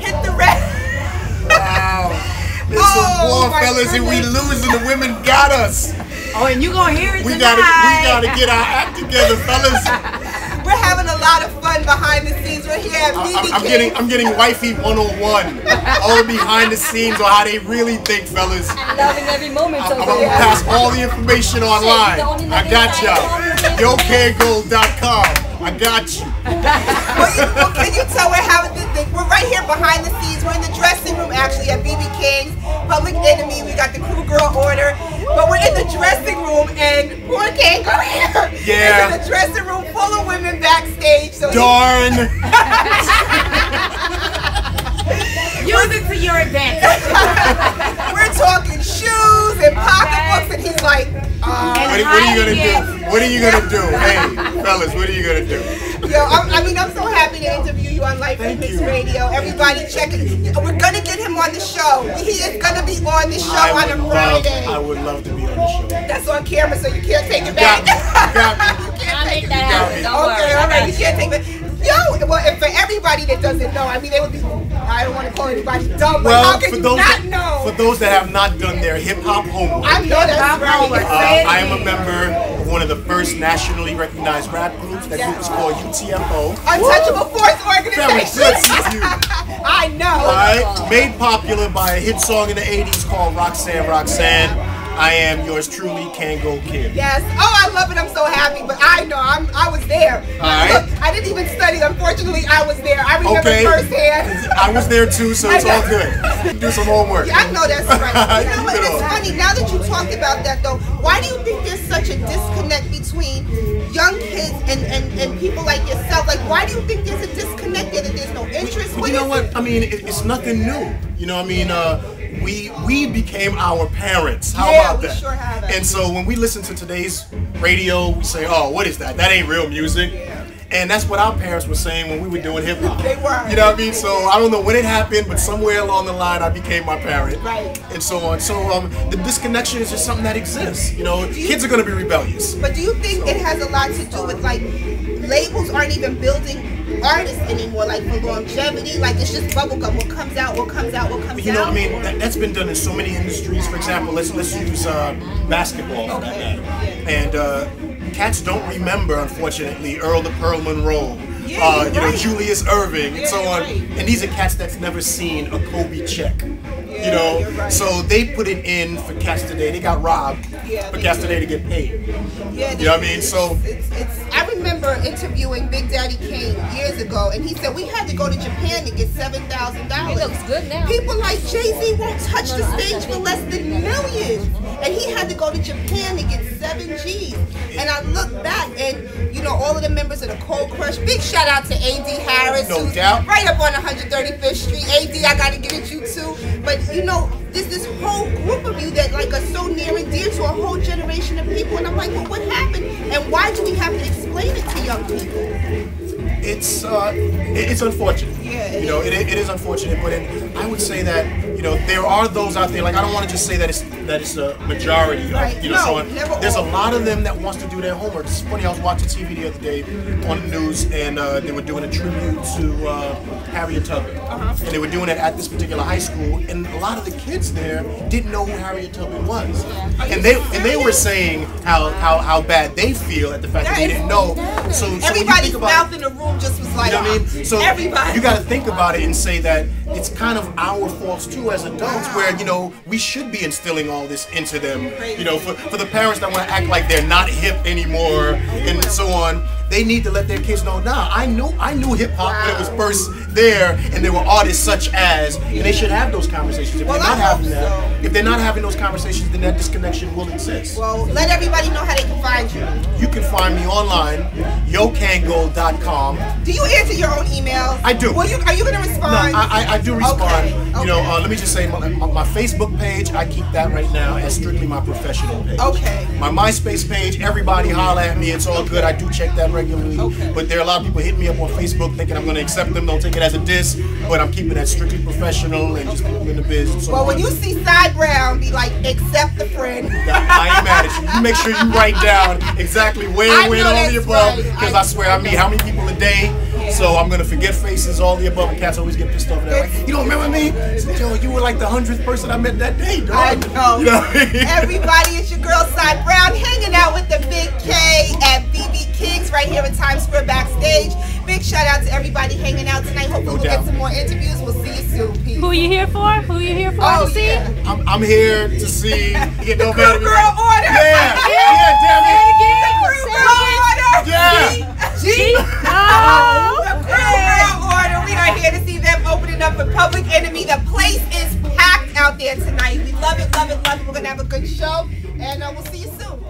Hit the red. Wow. There's some more fellas and we losing. The women got us. Oh, and you gonna hear it we tonight. gotta get our act together, fellas. We're having a lot of fun behind the scenes. We're here at BB I'm getting wifey 101. All the behind the scenes on how they really think, fellas. I'm loving every moment. I'm gonna pass all the information online. I got y'all. YoKangol.com. I got you. Well, can you tell we're having this thing? We're right here behind the scenes. We're in the dressing room actually at BB King's Public Enemy. We got the Crew Girl Order, but we're in the dressing room and poor Kangol here. Yeah. We're in the dressing room full of women backstage. So darn. Use it to your advantage. We're talking shoes and pocketbooks, and he's like, what are you gonna do? What are you gonna do? Hey, fellas, what are you gonna do? Yo, I'm so happy to interview you on Life Remixed Radio. Everybody check it. We're gonna get him on the show. He is gonna be on the show on a Friday. I would love to be on the show. That's on camera, so you can't take it back. You got me. You can't take it back. Okay, all right, you can't take it. Yo, well, and for everybody that doesn't know, I mean, they would be, I don't want to call anybody dumb, but how can you not know? For those that have not done their hip-hop homework, I know that's right. I am a member of one of the first nationally recognized rap groups. That group is called UTFO. Untouchable Force Organization. I know. Alright, made popular by a hit song in the 80s called Roxanne, Roxanne. I am yours truly, Kangol Kid. Yes. Oh, I love it. I'm so happy. But I know I was there. Alright. Look, I didn't even study. Unfortunately, I was there. I remember firsthand. I was there too, so it's all good. Do some homework. Yeah, I know that's right. You know what? It's funny. Now that you talked about that, though, why do you think there's such a disconnect between young kids and people like yourself? Like, why do you think there's a disconnect there, that there's no interest? You know what? I mean, it's nothing new. You know what I mean? We became our parents. How about that? Sure have. And so when we listen to today's radio, we say, oh, what is that? That ain't real music. Yeah. And that's what our parents were saying when we were doing hip hop. They were. You know what I mean? So I don't know when it happened, but somewhere along the line I became my parent. Right. And so on. So the disconnection is just something that exists. You know, kids are gonna be rebellious. But do you think it has a lot to do with, like, labels aren't even building artists anymore, like, for longevity? Like, it's just bubblegum. What comes out, what comes out, what comes out. You know what I mean? That's been done in so many industries. For example, let's use basketball for that matter. And cats don't remember, unfortunately, Earl the Pearl Monroe. You know, Julius Irving, and so on. And these are cats that's never seen a Kobe check. You know, so they put it in for cats today. They got robbed for cats today to get paid. Yeah, you know what I mean? So I remember interviewing Big Daddy Kane years ago, and he said we had to go to Japan to get $7,000. He looks good now. People like Jay-Z won't touch the stage for less than millions, and he had to go to Japan to get 7 G's. And I look back, and you know, all of the members of the Cold Crush. Big shout out to A.D. Harris, no doubt, right up on 135th Street. A.D., I gotta get at you too. But you know, there's this whole group of you that like are so near and dear to a whole generation of people, and I'm like, well, what happened? And why do we have to explain it to young people? It's unfortunate. Yeah, you know, it is unfortunate, but I would say that, you know, there are those out there. Like, I don't want to just say that it's a majority. Right. Of, you know, so on. There's a lot of them that wants to do their homework. It's funny. I was watching TV the other day on the news, and they were doing a tribute to Harriet Tubman, and they were doing it at this particular high school, and a lot of the kids there didn't know who Harriet Tubman was, and they were saying how bad they feel at the fact that they didn't know. So everybody's mouth in the room just was like, you know what I mean? So everybody. You got to think about it and say that it's kind of our faults too as adults, where, you know, we should be instilling all this into them. You know, for the parents that want to act like they're not hip anymore and so on, they need to let their kids know, nah, I knew hip hop when it was first there, and there were artists such as, and they should have those conversations. If they're not having that, if they're not having those conversations, then that disconnection will exist. Well, let everybody know how they can find you. You can find me online, YoKangol.com. Do you answer your own emails? I do. Well, are you going to respond? No, I do respond. Okay. You know, let me just say, my Facebook page, I keep that right now as strictly my professional page. Okay. My MySpace page, everybody holler at me. It's all good. I do check that regularly. Okay. But there are a lot of people hitting me up on Facebook thinking I'm going to accept them. Don't take it as a diss. But I'm keeping that strictly professional and just people in the biz. And so well, when you see Sai Browne, be like, accept the friend. I ain't mad at you. You make sure you write down exactly where, when, all the above. Because I swear I meet how many people a day. So I'm gonna forget faces, all the above, and cats always get pissed off. They're like, you don't remember me? I said, yo, you were like the 100th person I met that day, dog. I know. You know? Everybody, it's your girl Sai Browne hanging out with the Big K at BB Kings right here in Times Square backstage. Big shout out to everybody hanging out tonight. Hopefully we'll get some more interviews. We'll see you soon. Peace. Who you here for? Who you here for? Oh, to see? yeah. I'm here to see. It don't matter. Girl order. Yeah, damn it. Yeah. G. Oh, The Girl Order. We are here to see them opening up for Public Enemy. The place is packed out there tonight. We love it, love it, love it. We're going to have a good show, and we'll see you soon.